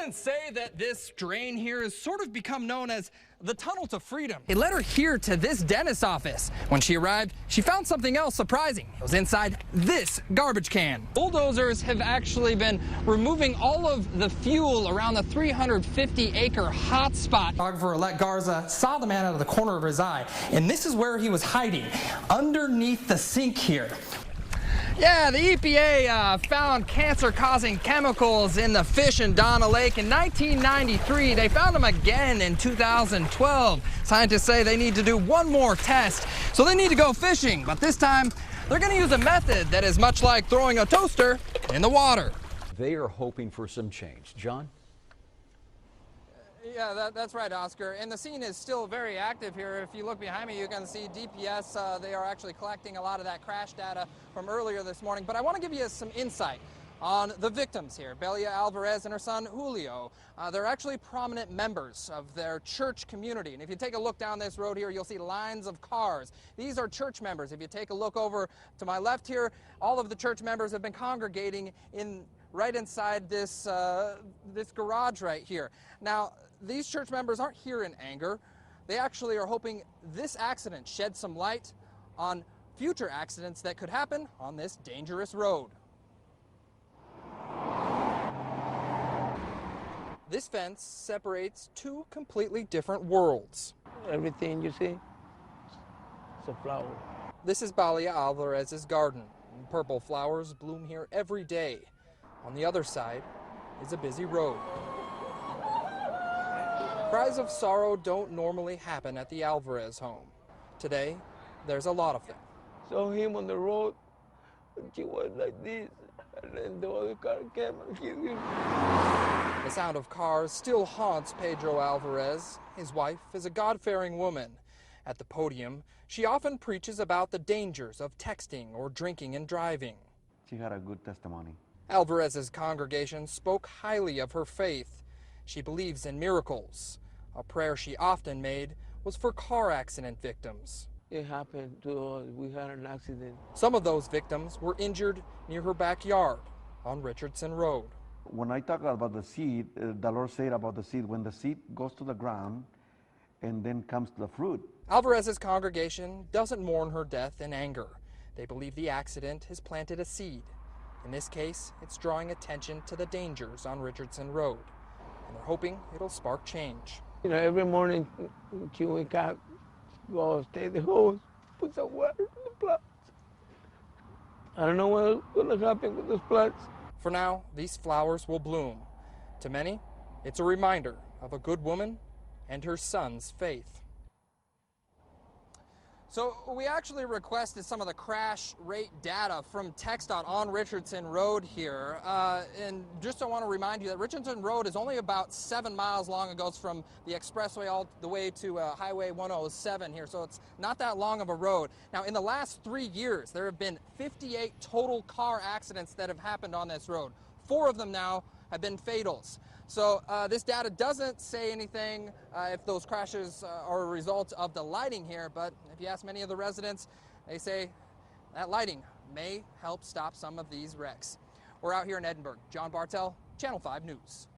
Residents say that this drain here has sort of become known as the Tunnel to Freedom. It led her here to this dentist's office. When she arrived, she found something else surprising. It was inside this garbage can. Bulldozers have actually been removing all of the fuel around the 350-acre hotspot. Photographer Alec Garza saw the man out of the corner of his eye, and this is where he was hiding, underneath the sink here. Yeah, the EPA found cancer-causing chemicals in the fish in Donna Lake in 1993. They found them again in 2012. Scientists say they need to do one more test, so they need to go fishing. But this time, they're going to use a method that is much like throwing a toaster in the water. They are hoping for some change. John? Yeah, that's right, Oscar. And the scene is still very active here. If you look behind me, you can see DPS. They are actually collecting a lot of that crash data from earlier this morning. But I want to give you some insight on the victims here, Belia Alvarez and her son Julio. They're actually prominent members of their church community. And if you take a look down this road here, you'll see lines of cars. These are church members. If you take a look over to my left here, all of the church members have been congregating right inside this garage right here. Now, these church members aren't here in anger. They actually are hoping this accident sheds some light on future accidents that could happen on this dangerous road. This fence separates two completely different worlds. Everything you see, it's a flower. This is Belia Alvarez's garden. Purple flowers bloom here every day. On the other side is a busy road. Cries of sorrow don't normally happen at the Alvarez home. Today, there's a lot of them. Saw him on the road, and he was like this, and then the other car came and hit him. The sound of cars still haunts Pedro Alvarez. His wife is a God-fearing woman. At the podium, she often preaches about the dangers of texting or drinking and driving. She had a good testimony. Alvarez's congregation spoke highly of her faith. She believes in miracles. A prayer she often made was for car accident victims. It happened to us. We had an accident. Some of those victims were injured near her backyard on Richardson Road. When I talk about the seed, the Lord said about the seed, when the seed goes to the ground and then comes to the fruit. Alvarez's congregation doesn't mourn her death in anger. They believe the accident has planted a seed. In this case, it's drawing attention to the dangers on Richardson Road, and they're hoping it'll spark change. You know, every morning you wake up, go stay the hose, put some water in the plants. I don't know what's going to happen with those plants. For now, these flowers will bloom. To many, it's a reminder of a good woman and her son's faith. So we actually requested some of the crash rate data from TxDOT on Richardson Road here. And just I want to remind you that Richardson Road is only about 7 miles long. It goes from the expressway all the way to Highway 107 here, so it's not that long of a road. Now, in the last 3 years, there have been 58 total car accidents that have happened on this road. 4 of them now have been fatals. So this data doesn't say anything if those crashes are a result of the lighting here, but if you ask many of the residents, they say that lighting may help stop some of these wrecks. We're out here in Edinburg. John Bartel, Channel 5 News.